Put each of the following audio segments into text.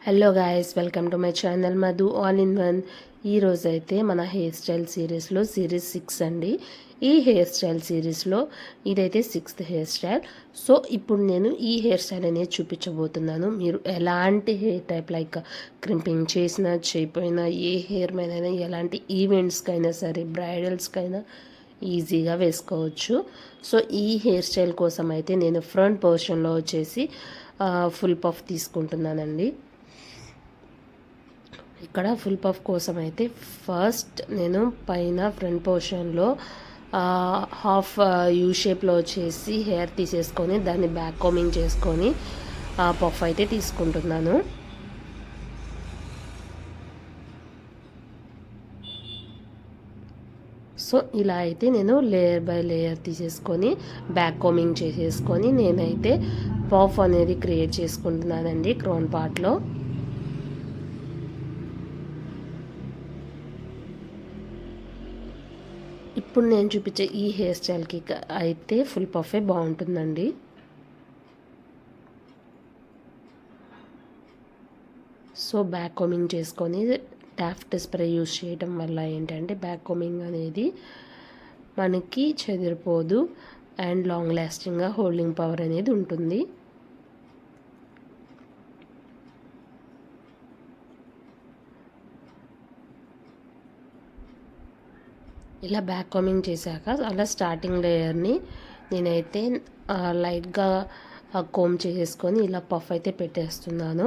Hello guys, welcome to my channel Madhu all in one. ఈరోజైతే మన hair style సిరీస్లో series 6 అండి. ఈ హెయిర్ స్టైల్ సిరీస్లో ఇదైతే 6th హెయిర్ స్టైల్. సో ఇప్పుడు నేను ఈ హెయిర్ స్టైల్ అనేది చూపించబోతున్నాను. మీరు ఎలాంటి హెయిర్ టైప్ లైక్ క్రింపింగ్ చేసినా చేయకపోయినా ఏ హెయిర్ మీద ఎలాంటి ఈవెంట్స్కైనా సరే బ్రైడల్స్కైనా ఈజీగా వేసుకోవచ్చు. సో ఈ హెయిర్ స్టైల్ కోసం అయితే నేను ఫ్రంట్ పోర్షన్లో వచ్చేసి ఫుల్ పఫ్ తీసుకుంటున్నానండి. ఇక్కడ ఫుల్ పఫ్ కోసం అయితే ఫస్ట్ నేను పైన ఫ్రంట్ పోర్షన్లో హాఫ్ యూ షేప్లో వచ్చేసి హెయిర్ తీసేసుకొని దాన్ని బ్యాక్ కోమింగ్ చేసుకొని పఫ్ అయితే తీసుకుంటున్నాను. సో ఇలా అయితే నేను లేయర్ బై లేయర్ తీసేసుకొని బ్యాక్ కోమింగ్ చేసేసుకొని నేనైతే పఫ్ అనేది క్రియేట్ చేసుకుంటున్నానండి క్రౌన్ పార్ట్లో. ఇప్పుడు నేను చూపించే ఈ హెయిర్ స్టైల్కి అయితే ఫుల్ పఫే బాగుంటుందండి. సో బ్యాక్ కోమింగ్ చేసుకొని టాఫ్ట్ స్ప్రే యూస్ చేయడం వల్ల ఏంటంటే బ్యాక్ కోమింగ్ అనేది మనకి చెదిరిపోదు అండ్ లాంగ్ లాస్టింగ్గా హోల్డింగ్ పవర్ అనేది ఉంటుంది. ఇలా బ్యాక్ కామింగ్ చేశాక అలా స్టార్టింగ్ లేయర్ని నేనైతే లైట్గా కోమ్ చేసేసుకొని ఇలా పఫ్ అయితే పెట్టేస్తున్నాను.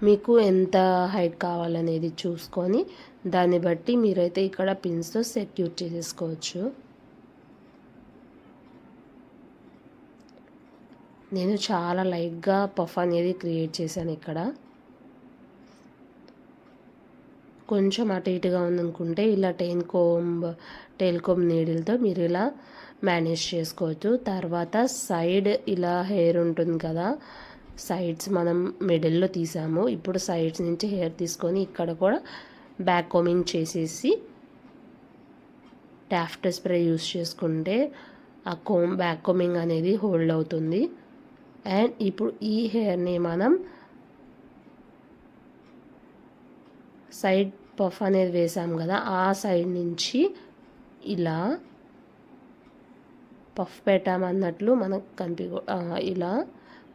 మీకు ఎంత హైట్ కావాలనేది చూసుకొని దాన్ని బట్టి మీరైతే ఇక్కడ పిన్స్తో సెక్యూర్ చేసేసుకోవచ్చు. నేను చాలా లైట్గా పఫ్ అనేది క్రియేట్ చేశాను. ఇక్కడ కొంచెం అటు ఇటుగా ఉందనుకుంటే ఇలా టెయిల్ కోమ్ నీడిల్తో మీరు ఇలా మేనేజ్ చేసుకోవచ్చు. తర్వాత సైడ్ ఇలా హెయిర్ ఉంటుంది కదా, సైడ్స్ మనం మిడిల్లో తీసాము. ఇప్పుడు సైడ్స్ నుంచి హెయిర్ తీసుకొని ఇక్కడ కూడా బ్యాక్ కోమింగ్ చేసేసి టాఫ్ట్ స్ప్రే యూస్ చేసుకుంటే ఆ బ్యాక్ కోమింగ్ అనేది హోల్డ్ అవుతుంది. అండ్ ఇప్పుడు ఈ హెయిర్ని మనం సైడ్ పఫ్ అనేది వేసాం కదా, ఆ సైడ్ నుంచి ఇలా పఫ్ పెట్టామన్నట్లు మనకు ఇలా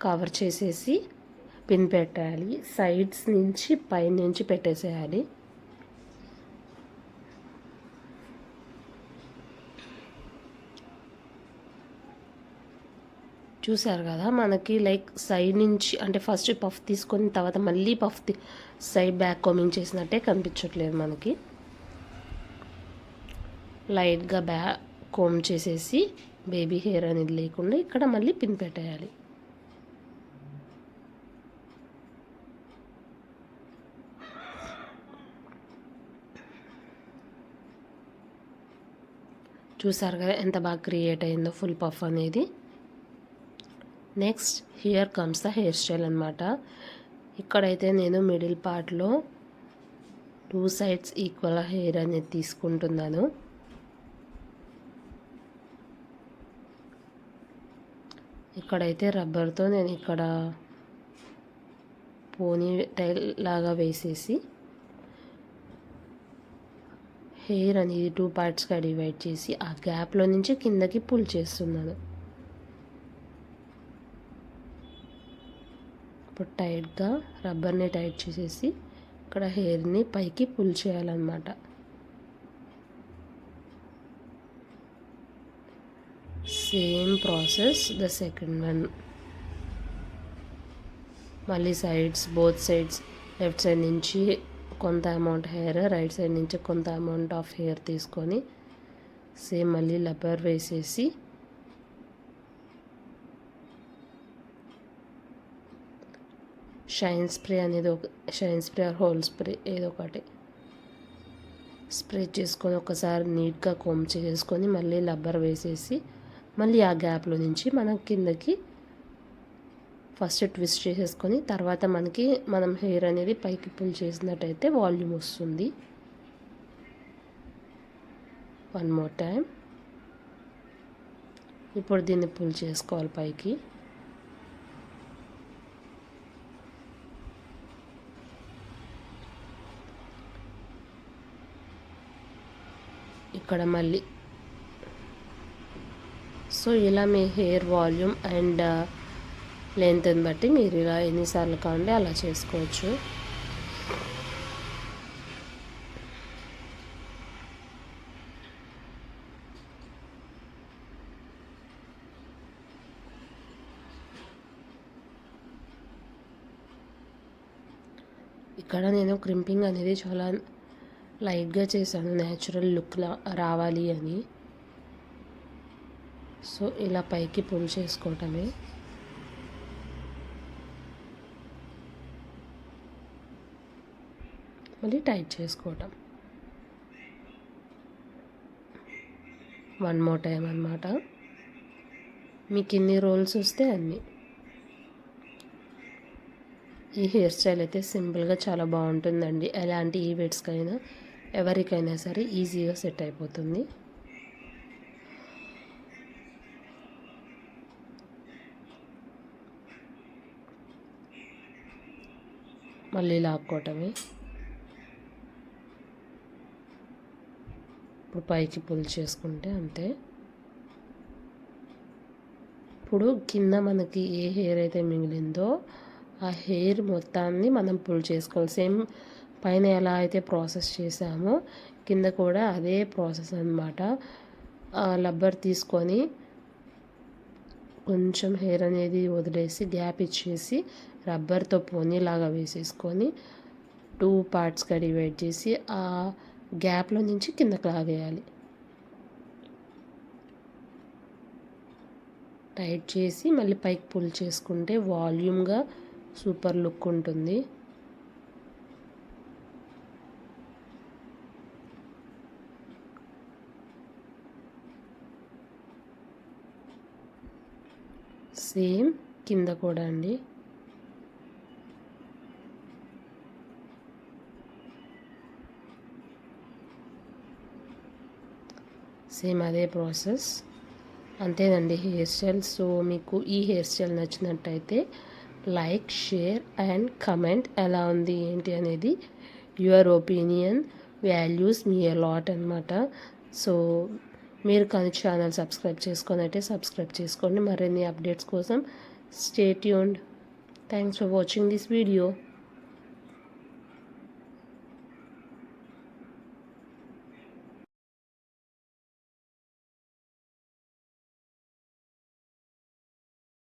కవర్ చేసేసి పిన్ పెట్టాలి. సైడ్స్ నుంచి పైనుంచి పెట్టేసేయాలి. చూసారు కదా, మనకి లైక్ సైడ్ నుంచి అంటే ఫస్ట్ పఫ్ తీసుకొని తర్వాత మళ్ళీ సైడ్ బ్యాక్ కోమింగ్ చేసినట్టే కనిపించట్లేదు మనకి. లైట్గా కోమ్ చేసేసి బేబీ హెయిర్ అనేది లేకుండా ఇక్కడ మళ్ళీ పిన్ పెట్టేయాలి. చూసారు కదా ఎంత బాగా క్రియేట్ అయిందో ఫుల్ పఫ్ అనేది. Next here comes the hair style అనమాట. ఇక్కడైతే నేను మిడిల్ పార్ట్లో 2 సైడ్స్ ఈక్వల్ హెయిర్ అనేది తీసుకుంటున్నాను. ఇక్కడైతే రబ్బర్తో నేను ఇక్కడ పోనీ టైల్ లాగా వేసేసి హెయిర్ అనేది 2 పార్ట్స్గా డివైడ్ చేసి ఆ గ్యాప్లో నుంచి కిందకి పుల్ చేస్తున్నాను. ఇప్పుడు టైట్గా రబ్బర్ని టైట్ చేసేసి ఇక్కడ హెయిర్ని పైకి పుల్ చేయాలన్నమాట. Same process the second one. మళ్ళీ బోత్ సైడ్స్ లెఫ్ట్ సైడ్ నుంచి కొంత అమౌంట్ హెయిర్, రైట్ సైడ్ నుంచి కొంత అమౌంట్ ఆఫ్ హెయిర్ తీసుకొని సేమ్ మళ్ళీ రబ్బర్ వేసేసి shine spray are whole spray ఏదో ఒకటి స్ప్రే చేసుకొని ఒకసారి నీట్గా కోమ్ చేసుకొని మళ్ళీ రబ్బర్ వేసేసి మళ్ళీ ఆ గ్యాప్లో నుంచి మనం కిందకి ఫస్ట్ ట్విస్ట్ చేసేసుకొని తర్వాత మనం హెయిర్ అనేది పైకి పుల్ చేసినట్టయితే వాల్యూమ్ వస్తుంది. One more time. ఇప్పుడు దీన్ని పుల్ చేసుకోవాలి పైకి. ఇక్కడ మళ్ళీ. సో ఇలా మీ హెయిర్ వాల్యూమ్ అండ్ లెంత్ని బట్టి మీరు ఇలా ఎన్నిసార్లు కావాలంటే అలా చేసుకోవచ్చు. ఇక్కడ నేను క్రింపింగ్ అనేది చాలా లైట్గా చేశాను, న్యాచురల్ లుక్ రావాలి అని. సో ఇలా పైకి పుల్ చేసుకోవటమే. మళ్ళీ టైట్ చేసుకోవటం. వన్ మోర్ టైం అన్నమాట. మీకు ఎన్ని రోల్స్ వస్తే అన్నీ. ఈ హెయిర్ స్టైల్ అయితే సింపుల్గా చాలా బాగుంటుందండి. ఎలాంటి ఈవెంట్స్కైనా ఎవరికైనా సరే ఈజీగా సెట్ అయిపోతుంది. మళ్ళీ లాక్కోవటమే. ఇప్పుడు పైకి పుల్ చేసుకుంటే అంతే. ఇప్పుడు కింద మనకి ఏ హెయిర్ అయితే మిగిలిందో ఆ హెయిర్ మొత్తాన్ని మనం పుల్ చేసుకోవాలి. సేమ్ పైన ఎలా అయితే ప్రాసెస్ చేసామో కింద కూడా అదే ప్రాసెస్ అన్నమాట. రబ్బర్ తీసుకొని కొంచెం హెయిర్ అనేది వదిలేసి గ్యాప్ ఇచ్చేసి రబ్బర్తో పోనీలాగా వేసేసుకొని 2 పార్ట్స్గా డివైడ్ చేసి ఆ గ్యాప్లో నుంచి కిందకి లాగేయాలి. టైట్ చేసి మళ్ళీ పైకి పుల్ చేసుకుంటే వాల్యూమ్గా సూపర్ లుక్ ఉంటుంది. సేమ్ కింద కూడా అండి. సేమ్ అదే ప్రాసెస్. అంతేనండి హెయిర్ స్టైల్. సో మీకు ఈ హెయిర్ స్టైల్ నచ్చినట్టయితే లైక్, షేర్ అండ్ కమెంట్ ఎలా ఉంది ఏంటి అనేది. Your opinion values me a lot అనమాట. సో మీరు కానీ ఛానల్ సబ్స్క్రైబ్ చేసుకొని సబ్స్క్రైబ్ చేసుకోండి. మరిన్ని అప్డేట్స్ కోసం stay tuned. Thanks for watching this video.